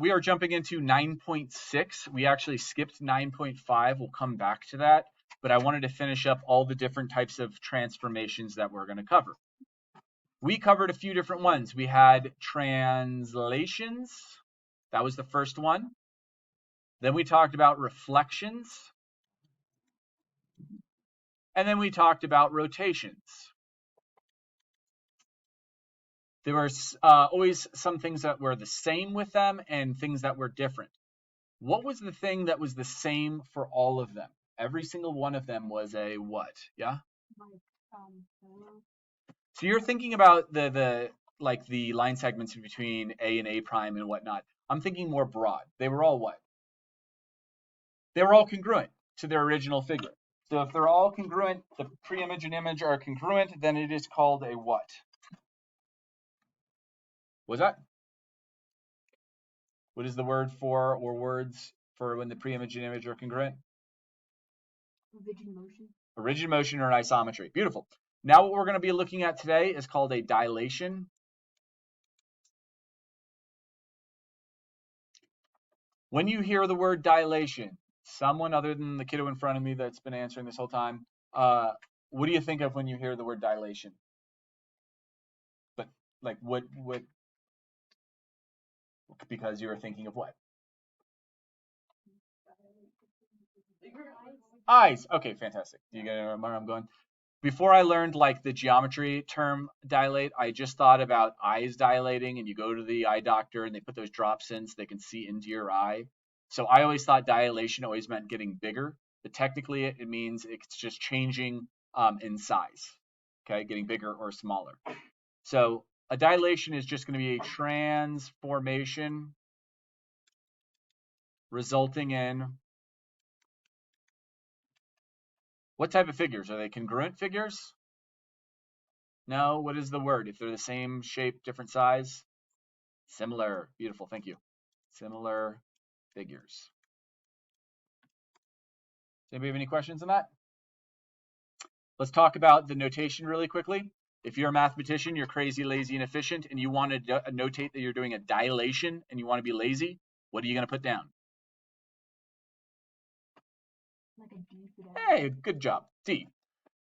we are jumping into 9.6. We actually skipped 9.5. We'll come back to that, but I wanted to finish up all the different types of transformations that we're going to cover. We covered a few different ones. We had translations. That was the first one. Then we talked about reflections. And then we talked about rotations. There were always some things that were the same with them and things that were different. What was the thing that was the same for all of them? Every single one of them was a what? Yeah? So you're thinking about the line segments between A and A prime and whatnot. I'm thinking more broad. They were all what? They were all congruent to their original figure. So if they're all congruent, the pre-image and image are congruent, then it is called a what? What's that? What is the word for, or words for when the pre-image and image are congruent? Rigid motion. A rigid motion or an isometry. Beautiful. Now what we're going to be looking at today is called a dilation. When you hear the word dilation, someone other than the kiddo in front of me that's been answering this whole time, what do you think of when you hear the word dilation? But like what because you were thinking of what? Eyes. Okay, fantastic. You get where I'm going? Before I learned like the geometry term dilate, I just thought about eyes dilating, and you go to the eye doctor and they put those drops in so they can see into your eye. So I always thought dilation always meant getting bigger, but technically it means it's just changing in size, okay, getting bigger or smaller. So a dilation is just going to be a transformation resulting in what type of figures? Are they congruent figures? No, what is the word? If they're the same shape, different size? Similar. Beautiful, thank you. Similar figures. Does anybody have any questions on that? Let's talk about the notation really quickly. If you're a mathematician, you're crazy, lazy, and efficient, and you want to notate that you're doing a dilation and you want to be lazy, what are you going to put down? Like a D for that. Hey, good job. D.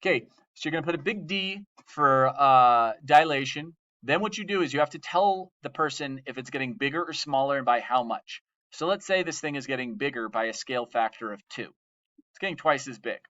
Okay, so you're going to put a big D for dilation. Then what you do is you have to tell the person if it's getting bigger or smaller and by how much. So let's say this thing is getting bigger by a scale factor of 2. It's getting twice as big.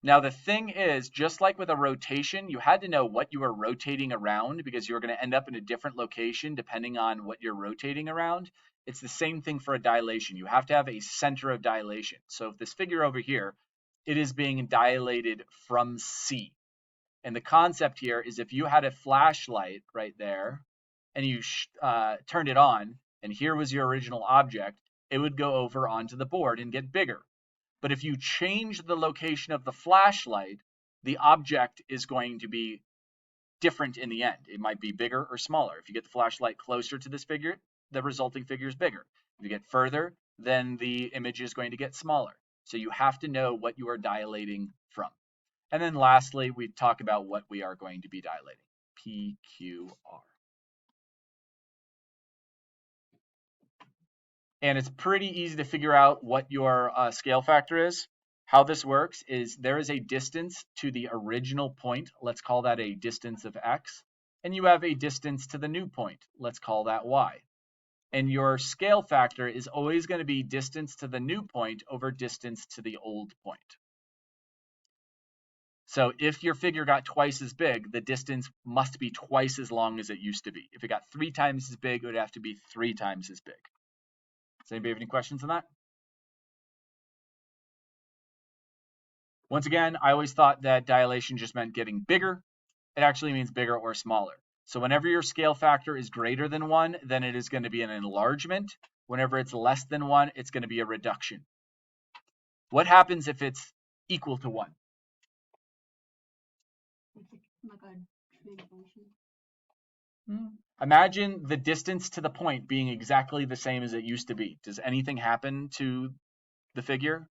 Now the thing is, just like with a rotation, you had to know what you were rotating around because you were going to end up in a different location depending on what you're rotating around. It's the same thing for a dilation. You have to have a center of dilation. So if this figure over here, it is being dilated from C. And the concept here is if you had a flashlight right there and you turned it on, and here was your original object, it would go over onto the board and get bigger. But if you change the location of the flashlight, the object is going to be different in the end. It might be bigger or smaller. If you get the flashlight closer to this figure, the resulting figure is bigger. If you get further, then the image is going to get smaller. So you have to know what you are dilating from. And then lastly, we talk about what we are going to be dilating. PQR. And it's pretty easy to figure out what your scale factor is. How this works is there is a distance to the original point. Let's call that a distance of x. And you have a distance to the new point. Let's call that y. And your scale factor is always going to be distance to the new point over distance to the old point. So if your figure got twice as big, the distance must be twice as long as it used to be. If it got 3 times as big, it would have to be 3 times as big. Does anybody have any questions on that? Once again, I always thought that dilation just meant getting bigger. It actually means bigger or smaller. So whenever your scale factor is greater than 1, then it is going to be an enlargement. Whenever it's less than 1, it's going to be a reduction. What happens if it's equal to 1? Like a trig function. Imagine the distance to the point being exactly the same as it used to be. Does anything happen to the figure?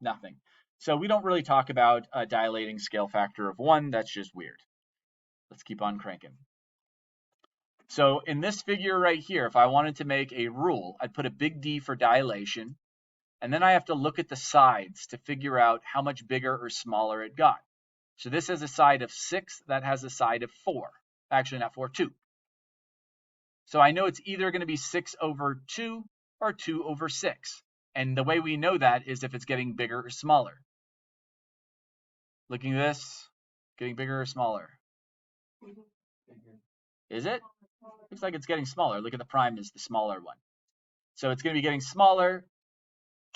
Nothing. So we don't really talk about a dilating scale factor of 1. That's just weird. Let's keep on cranking. So in this figure right here, if I wanted to make a rule, I'd put a big D for dilation, and then I have to look at the sides to figure out how much bigger or smaller it got. So this has a side of 6, that has a side of 4. Actually, not 4, 2. So I know it's either going to be 6 over 2 or 2 over 6. And the way we know that is if it's getting bigger or smaller. Looking at this, getting bigger or smaller? Is it? Looks like it's getting smaller. Look at the prime is the smaller one. So it's going to be getting smaller.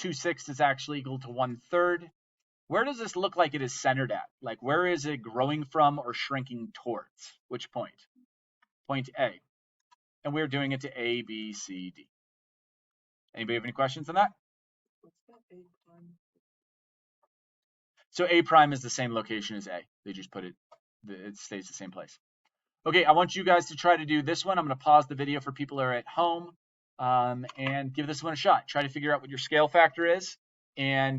2/6 is actually equal to 1/3. Where does this look like it is centered at? Like, where is it growing from or shrinking towards? Which point? Point A. And we're doing it to A, B, C, D. Anybody have any questions on that? So A prime is the same location as A. They just put it stays the same place. Okay, I want you guys to try to do this one. I'm going to pause the video for people who are at home and give this one a shot. Try to figure out what your scale factor is and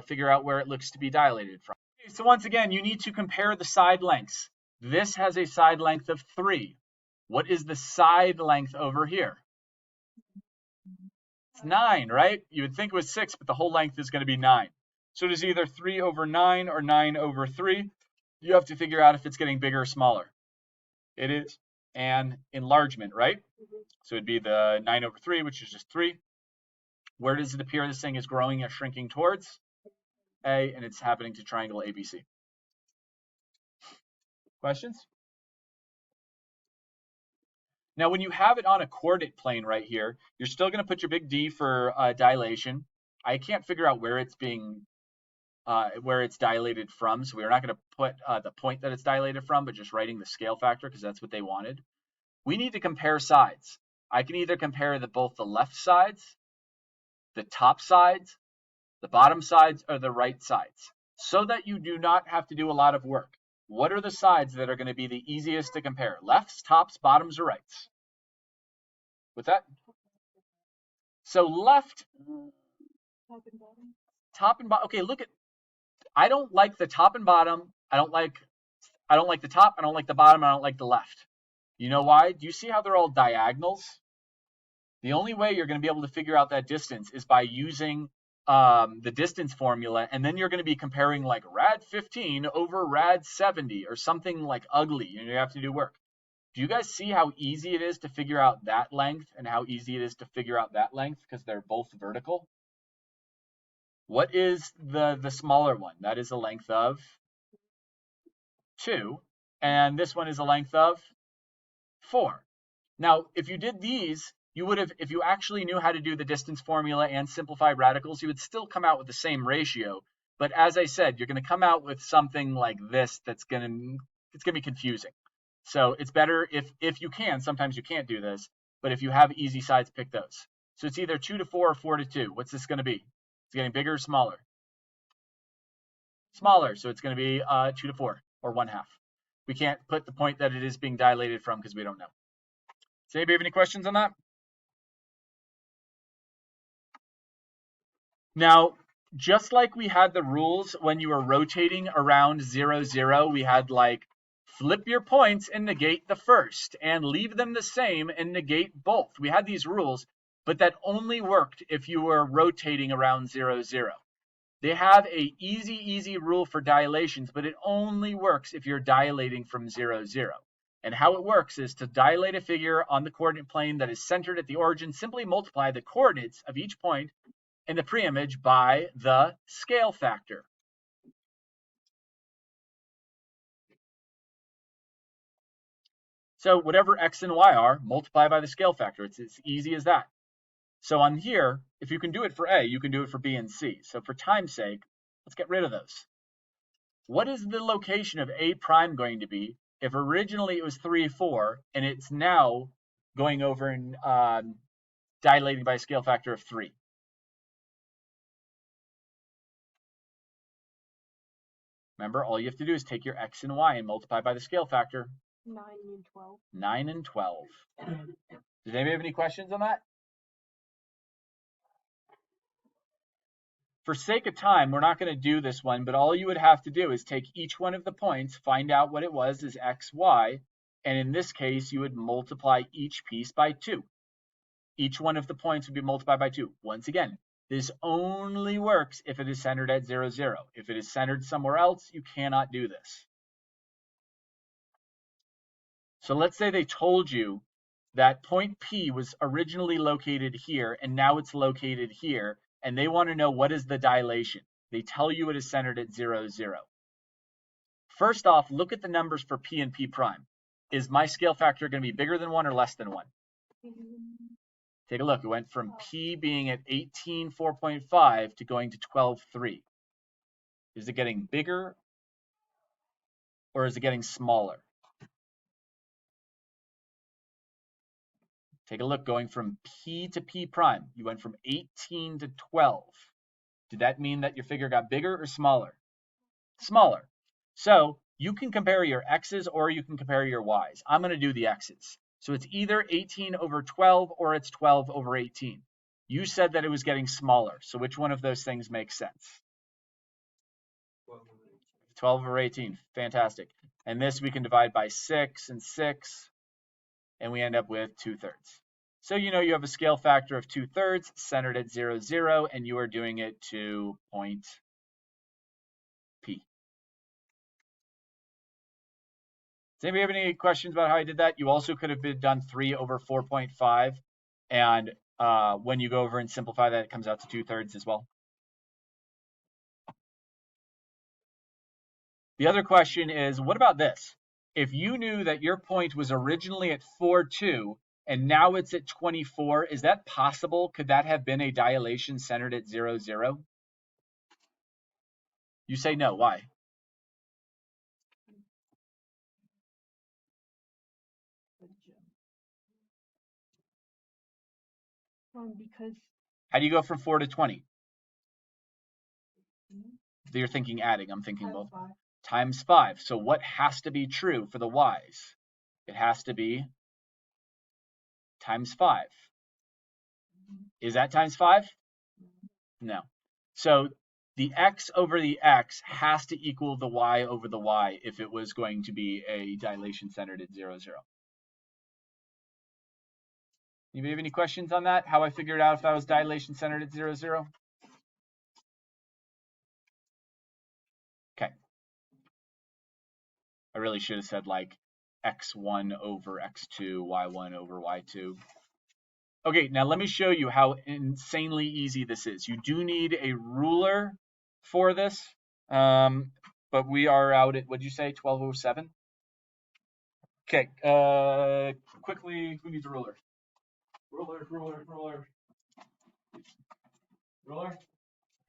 figure out where it looks to be dilated from. Okay, so once again, you need to compare the side lengths. This has a side length of 3. What is the side length over here? It's 9, right? You would think it was 6, but the whole length is going to be 9. So it is either 3 over 9 or 9 over 3. You have to figure out if it's getting bigger or smaller. It is an enlargement, right? So it'd be the 9 over 3, which is just 3. Where does it appear this thing is growing or shrinking towards? A, and it's happening to triangle ABC. Questions? Now, when you have it on a coordinate plane right here, you're still going to put your big D for dilation. I can't figure out where it's dilated from, so we're not going to put the point that it's dilated from, but just writing the scale factor because that's what they wanted. We need to compare sides. I can either compare both the left sides, the top sides, the bottom sides, or the right sides, so that you do not have to do a lot of work. What are the sides that are going to be the easiest to compare? Lefts, tops, bottoms, or rights? What's that? So left, top and bottom. Okay, look at. I don't like the top and bottom. I don't like the top. I don't like the bottom. I don't like the left. You know why? Do you see how they're all diagonals? The only way you're going to be able to figure out that distance is by using the distance formula, and then you're going to be comparing like rad 15 over rad 70 or something like ugly, and you have to do work. Do you guys see how easy it is to figure out that length and how easy it is to figure out that length because they're both vertical? What is the smaller one? That is a length of 2, and this one is a length of 4. Now, if you did these, you would have, if you actually knew how to do the distance formula and simplify radicals, you would still come out with the same ratio. But as I said, you're going to come out with something like this it's going to be confusing. So it's better if you can, sometimes you can't do this, but if you have easy sides, pick those. So it's either 2 to 4 or 4 to 2. What's this going to be? It's getting bigger or smaller? Smaller, so it's going to be 2 to 4 or 1/2. We can't put the point that it is being dilated from because we don't know. Does anybody have any questions on that? Now, just like we had the rules when you were rotating around 0, 0, we had like flip your points and negate the first and leave them the same and negate both. We had these rules, but that only worked if you were rotating around 0, 0. They have a easy rule for dilations, but it only works if you're dilating from 0, 0. And how it works is to dilate a figure on the coordinate plane that is centered at the origin, simply multiply the coordinates of each point in the preimage by the scale factor. So whatever x and y are, multiply by the scale factor. It's as easy as that. So on here, if you can do it for A, you can do it for B and C. So for time's sake, let's get rid of those. What is the location of A prime going to be if originally it was 3, 4, and it's now going over and dilating by a scale factor of 3? Remember, all you have to do is take your x and y and multiply by the scale factor. 9 and 12. 9 and 12. Does anybody have any questions on that? For sake of time, we're not going to do this one, but all you would have to do is take each one of the points, find out what it was as x, y, And in this case, you would multiply each piece by 2. Each one of the points would be multiplied by 2. Once again, this only works if it is centered at 0, 0. If it is centered somewhere else, you cannot do this. So let's say they told you that point P was originally located here, and now it's located here, and they want to know what is the dilation. They tell you it is centered at 0, 0. First off, look at the numbers for P and P prime. Is my scale factor going to be bigger than 1 or less than 1? Take a look. It went from P being at 18.4.5 to going to 12.3. Is it getting bigger or is it getting smaller? Take a look. Going from P to P prime, you went from 18 to 12. Did that mean that your figure got bigger or smaller? Smaller. So you can compare your x's or you can compare your y's. I'm going to do the x's. So it's either 18 over 12 or it's 12 over 18. You said that it was getting smaller. So which one of those things makes sense? 12 over 18. Fantastic. And this we can divide by 6 and 6, and we end up with 2/3. So you know you have a scale factor of 2/3 centered at 0, 0, and you are doing it to point P. Does anybody have any questions about how I did that? You also could have done 3 over 4.5, and when you go over and simplify that, it comes out to 2/3 as well. The other question is, what about this? If you knew that your point was originally at 4.2 and now it's at 24, is that possible? Could that have been a dilation centered at 0, 0? You say no. Why? Because. How do you go from 4 to 20? You're thinking adding. I'm thinking both. Times 5. So what has to be true for the y's? It has to be times 5. Is that times 5? No. So the x over the x has to equal the y over the y if it was going to be a dilation centered at 0, 0. Anybody have any questions on that? How I figured out if that was dilation centered at 0, 0? Okay. I really should have said like x1 over x2, y1 over y2. Okay, now let me show you how insanely easy this is. You do need a ruler for this, but we are out at, what'd you say, 12:07? Okay, quickly, who needs a ruler? Ruler. Ruler?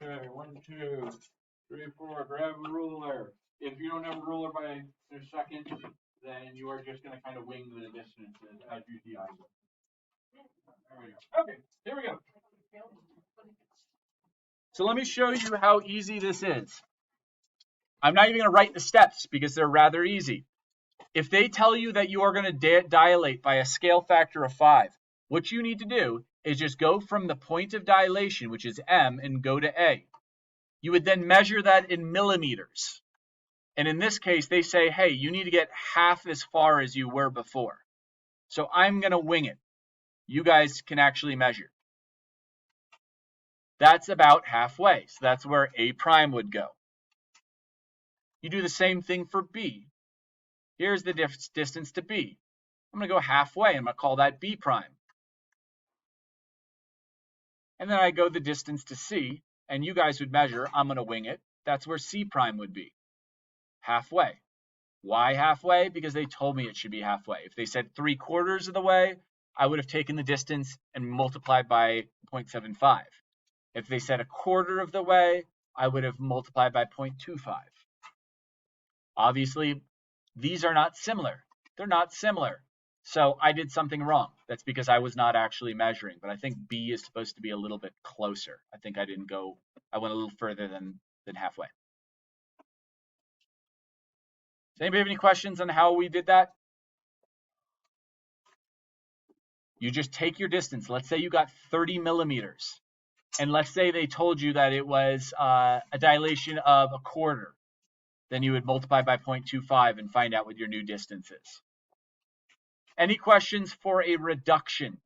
Okay, 1, 2, 3, 4, grab a ruler. If you don't have a ruler by a second, then you are just going to kind of wing the distances as you see I will. There we go. Okay, here we go. So let me show you how easy this is. I'm not even going to write the steps because they're rather easy. If they tell you that you are going to dilate by a scale factor of 5, what you need to do is just go from the point of dilation, which is M, and go to A. You would then measure that in millimeters. And in this case, they say, hey, you need to get half as far as you were before. So I'm going to wing it. You guys can actually measure. That's about halfway. So that's where A prime would go. You do the same thing for B. Here's the distance to B. I'm going to go halfway. I'm going to call that B prime. And then I go the distance to C, and you guys would measure. I'm going to wing it. That's where C prime would be. Halfway. Why halfway? Because they told me it should be halfway. If they said 3/4 of the way, I would have taken the distance and multiplied by 0.75. If they said 1/4 of the way, I would have multiplied by 0.25. Obviously, these are not similar. They're not similar. So I did something wrong. That's because I was not actually measuring, but I think B is supposed to be a little bit closer. I think I went a little further than halfway. Does anybody have any questions on how we did that? You just take your distance. Let's say you got 30 millimeters. And let's say they told you that it was a dilation of 1/4. Then you would multiply by 0.25 and find out what your new distance is. Any questions for a reduction?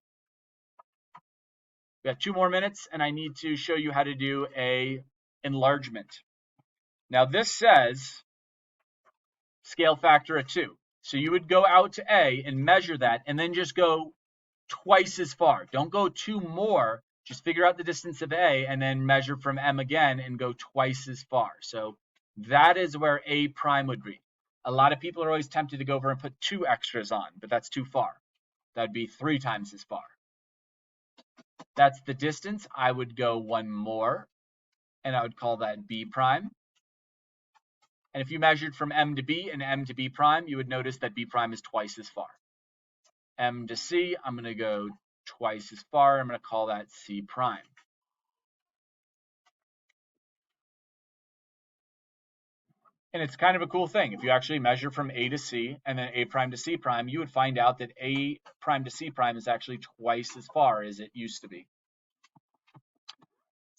We have 2 more minutes, and I need to show you how to do a enlargement. Now this says scale factor of 2. So you would go out to A and measure that, and then just go twice as far. Don't go 2 more. Just figure out the distance of A and then measure from M again and go twice as far. So that is where A prime would be. A lot of people are always tempted to go over and put 2 extras on, but that's too far. That'd be 3 times as far. That's the distance. I would go 1 more, and I would call that B prime. And if you measured from M to B and M to B prime, you would notice that B prime is twice as far. M to C, I'm going to go twice as far. I'm going to call that C prime. And it's kind of a cool thing. If you actually measure from A to C and then A prime to C prime, you would find out that A prime to C prime is actually twice as far as it used to be.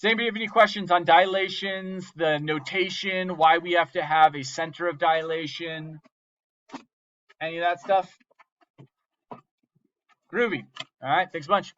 Does anybody have any questions on dilations, the notation, why we have to have a center of dilation, any of that stuff? Groovy. All right, thanks a bunch.